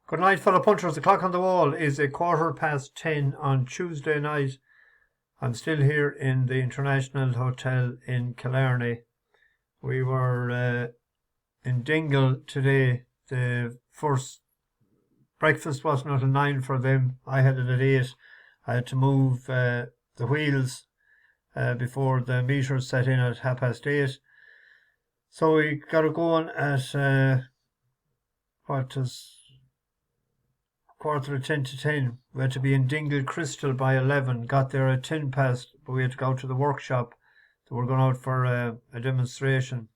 Good night, fellow punchers. The clock on the wall is 10:15 on Tuesday night. I'm still here in the International Hotel in Killarney. We were in Dingle today. The first breakfast wasn't until 9 for them. I had it at 8. I had to move the wheels before the meters set in at 8:30. So we got it going at what was quarter to 10 to 10. We had to be in Dingle Crystal by 11. Got there at 10 past, but we had to go to the workshop. They were going out for a demonstration.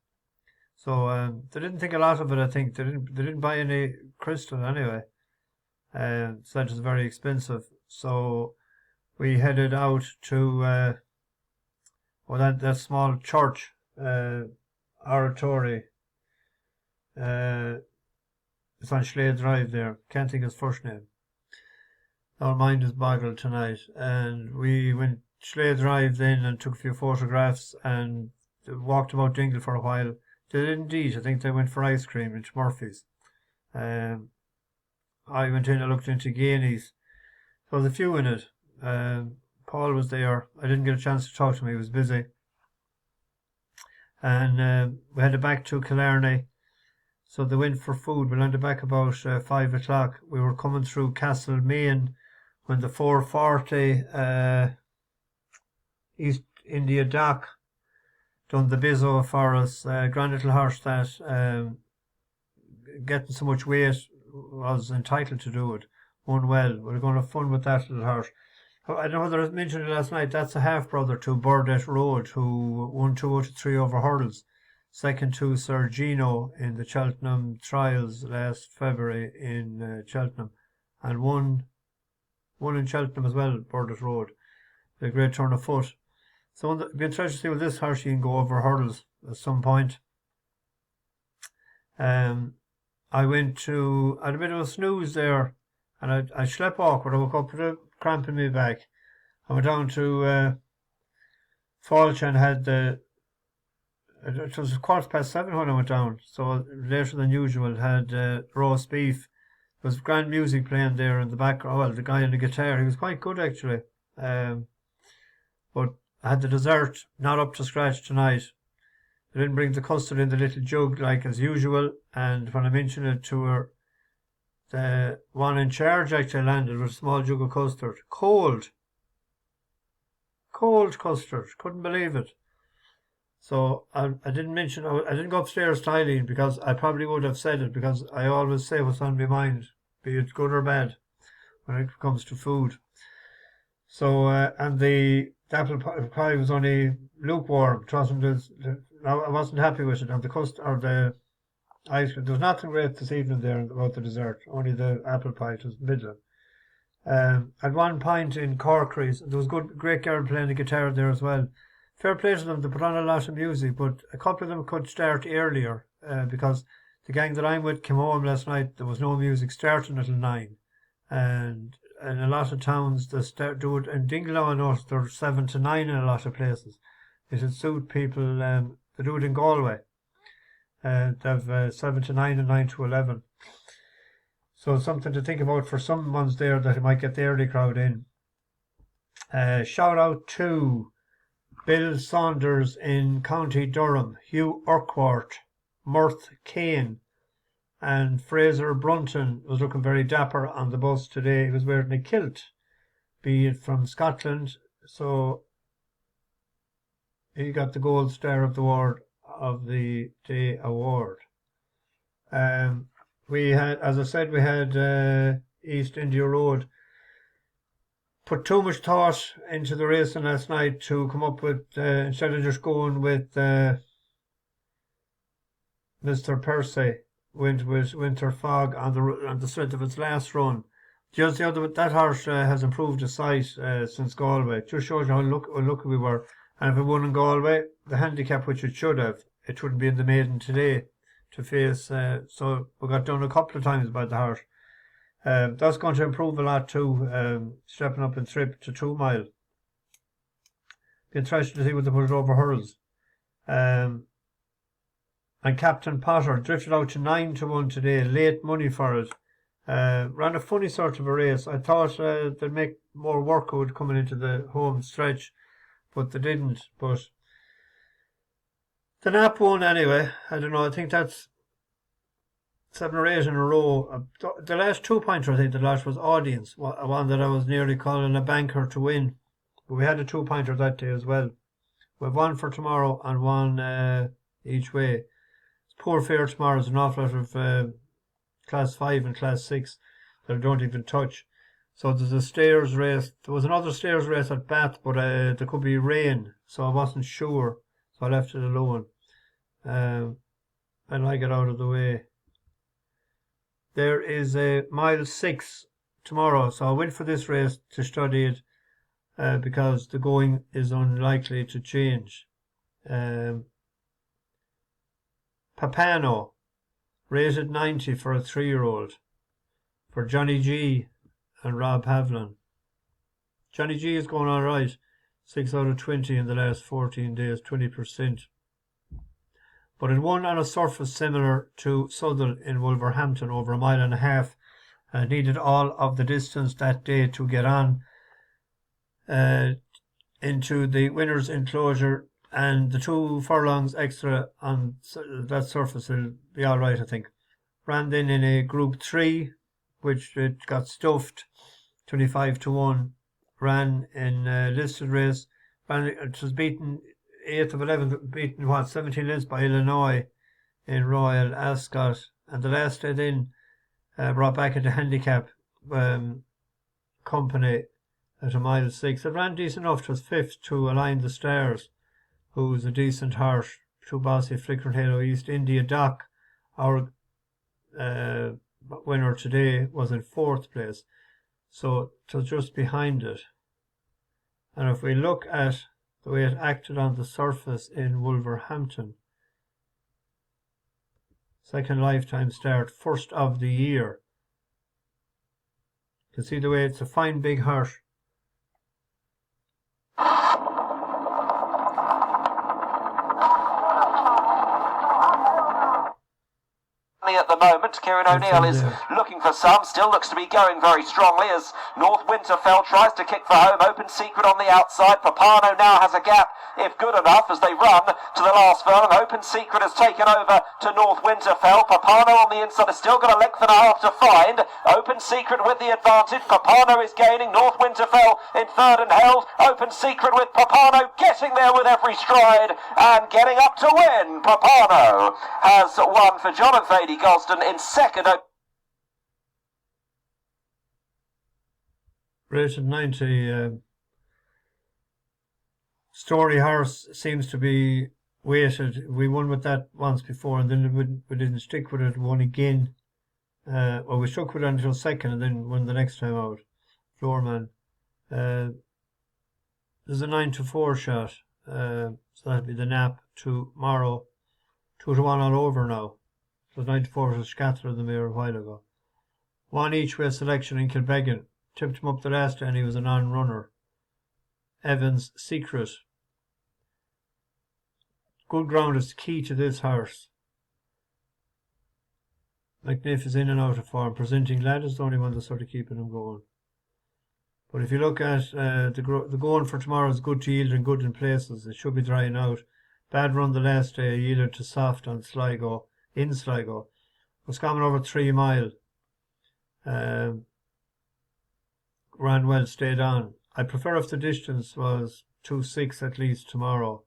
So they didn't think a lot of it. I think they didn't buy any crystal anyway. So that was very expensive. So we headed out to that small church oratory. It's on Schley Drive there. Can't think of his first name. Our mind is boggled tonight. And we went Schley Drive then and took a few photographs and walked about Dingle for a while. They did indeed. I think they went for ice cream into Murphy's. I went in and looked into Gainey's. There was a few in it. Paul was there. I didn't get a chance to talk to him. He was busy. And we headed back to Killarney. So they went for food. We landed back about 5 o'clock. We were coming through Castlemaine when the 440 East India Dock done the bizzo for us. Grand little horse that getting so much weight was entitled to do it. Won well. We were going to have fun with that little horse. I don't know whether I mentioned it last night. That's a half-brother to Burdett Road who won 2 out of 3 over hurdles. Second to Sir Gino in the Cheltenham trials last February in Cheltenham. And one in Cheltenham as well, Burdett Road. A great turn of foot. So it'd be interesting to see with this horse you can go over hurdles at some point. I had a bit of a snooze there, and I slept awkward. I woke up with a cramp in my back. I went down to Falch and had it was 7:15 when I went down, so later than usual. Had roast beef. There was grand music playing there in the background. Well, the guy on the guitar, he was quite good actually. But I had the dessert, not up to scratch tonight. They didn't bring the custard in the little jug like as usual, and when I mentioned it to her, the one in charge actually landed with a small jug of custard. Cold custard. Couldn't believe it. So I didn't mention, I didn't go upstairs to Eileen because I probably would have said it, because I always say what's on my mind, be it good or bad, when it comes to food. So, and the apple pie was only lukewarm. It wasn't I wasn't happy with it. And the custard, or the ice cream, there was nothing great this evening there about the dessert, only the apple pie. It was middling. At one point in Corkery's, there was great girl playing the guitar there as well. Fair play to them, they put on a lot of music, but a couple of them could start earlier because the gang that I'm with came home last night. There was no music starting until 9, and in a lot of towns they do it. In Dingle, I noticed they're 7 to 9 in a lot of places. It'll suit people. They do it in Galway. They have 7 to 9 and 9 to 11. So it's something to think about for some ones there that it might get the early crowd in. Shout out to Bill Saunders in County Durham, Hugh Urquhart, Murth Kane, and Fraser Brunton was looking very dapper on the bus today. He was wearing a kilt, be it from Scotland, so he got the Gold Star of the Day award. We had, as I said, we had East India Road. Put too much thought into the racing last night to come up with, instead of just going with Mr. Percy, went with Winter Fog on the strength of its last run. Just the other, that horse has improved his sight since Galway. Just shows you how lucky we were. And if it won in Galway, the handicap which it should have, it wouldn't be in the maiden today to face. So we got done a couple of times by the horse. That's going to improve a lot too, stepping up in trip to 2 mile. Be interesting to see what they put it over hurdles. And Captain Potter drifted out to 9 to 1 today, late money for it. Ran a funny sort of a race. I thought they'd make more workout coming into the home stretch, but they didn't. But the Nap won anyway. I don't know. I think that's 7 or 8 in a row. The last 2-pointer, I think the last was Audience, one that I was nearly calling a banker to win. But we had a 2-pointer that day as well. We have one for tomorrow and one each way. It's poor fare tomorrow. There's an awful lot of class 5 and class 6 that I don't even touch. So there's a stairs race. There was another stairs race at Bath, but there could be rain, so I wasn't sure. So I left it alone. And I get out of the way. There is a mile 6 tomorrow, so I went for this race to study it because the going is unlikely to change. Pappano, rated 90 for a 3-year-old, for Johnny G and Rob Havlin. Johnny G is going all right, 6 out of 20 in the last 14 days, 20%. But it won on a surface similar to Southwell in Wolverhampton, over 1.5 miles. Needed all of the distance that day to get on into the winner's enclosure, and the 2 furlongs extra on that surface will be all right, I think. Ran then in a Group 3, which it got stuffed 25 to 1. Ran in a listed race. It was beaten 8th of 11, beaten 17 lengths by Illinois in Royal Ascot. And the last day then brought back into handicap company at a mile 6. It ran decent enough. It was 5th to Align the Stars, who's a decent horse. Too Bossy, Flickering Halo, East India Doc, our winner today, was in 4th place. So it was just behind it. And if we look at the way it acted on the surface in Wolverhampton, second lifetime start, first of the year. You can see the way it's a fine big horse. At the moment, Kieran O'Neill is looking for some, still looks to be going very strongly as North Winterfell tries to kick for home. Open Secret on the outside. Pappano now has a gap, if good enough, as they run to the last furlong. Open Secret has taken over to North Winterfell. Pappano on the inside has still got a length and a half to find. Open Secret with the advantage. Pappano is gaining. North Winterfell in 3rd and held. Open Secret with Pappano getting there with every stride and getting up to win. Pappano has won for John and Thady Gosden in 2nd. Rated 90. Story Horse seems to be weighted. We won with that once before, and then we didn't stick with it. Won again. Well, we stuck with it until 2nd, and then won the next time out. Floorman. There's a 9 to 4 shot. So that'll be the Nap tomorrow. 2 to 1 all over now. So 9 to 4 was scattered the mare a while ago. 1 each way selection in Kilbeggan. Tipped him up the last day and he was a non-runner. Evans Secret. Good ground is key to this horse. McNiff is in and out of form. Presenting Lad is the only one that's sort of keeping him going. But if you look at the going for tomorrow is good to yield and good in places. It should be drying out. Bad run the last day, yielded to Soft on Sligo, in Sligo. Was coming over 3 mile. Ran well, stayed on. I prefer if the distance was 2.6 at least tomorrow.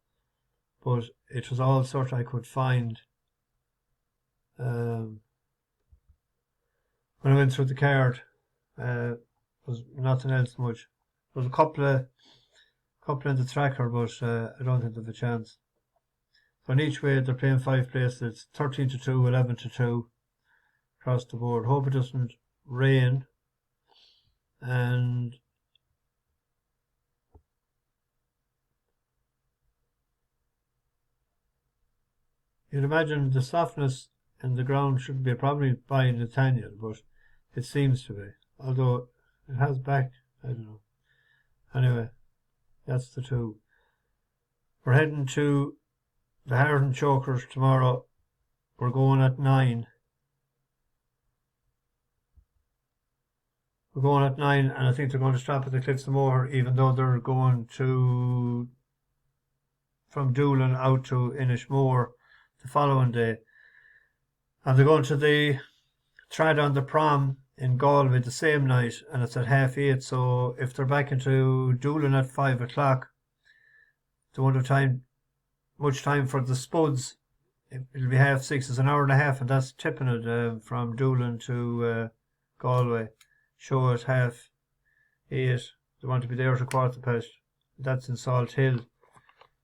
But it was all sort I could find. When I went through the card, was nothing else much. There was a couple in the tracker, but I don't think there's a chance. So in each way, they're playing 5 places. 13 to 2, 11 to 2 across the board. Hope it doesn't rain. And you'd imagine the softness in the ground shouldn't be a problem by Nathaniel, but it seems to be. Although it has back, I don't know. Anyway, that's the 2. We're heading to the Harrington Chokers tomorrow. We're going at 9. We're going at 9, and I think they're going to stop at the Cliffs of Moher, even though they're going to from Doolin out to Inishmore the following day. And they're going to the Trad on the Prom in Galway the same night, and it's at 8:30. So if they're back into Doolin at 5 o'clock, they won't have much time for the Spuds. It'll be 6:30. It's an hour and a half, and that's tipping it from Doolin to Galway. Show at 8:30. They want to be there at 8:15. That's in Salt Hill.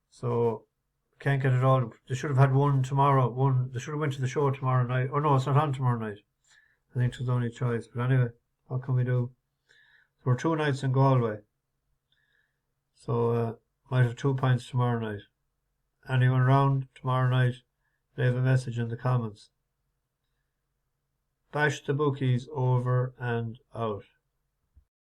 So can't get it all. They should have had one tomorrow. They should have went to the show tomorrow night. Or no, it's not on tomorrow night. I think it was the only choice. But anyway, what can we do? So we're 2 nights in Galway. So might have 2 pints tomorrow night. Anyone around tomorrow night? Leave a message in the comments. Bash the bookies over and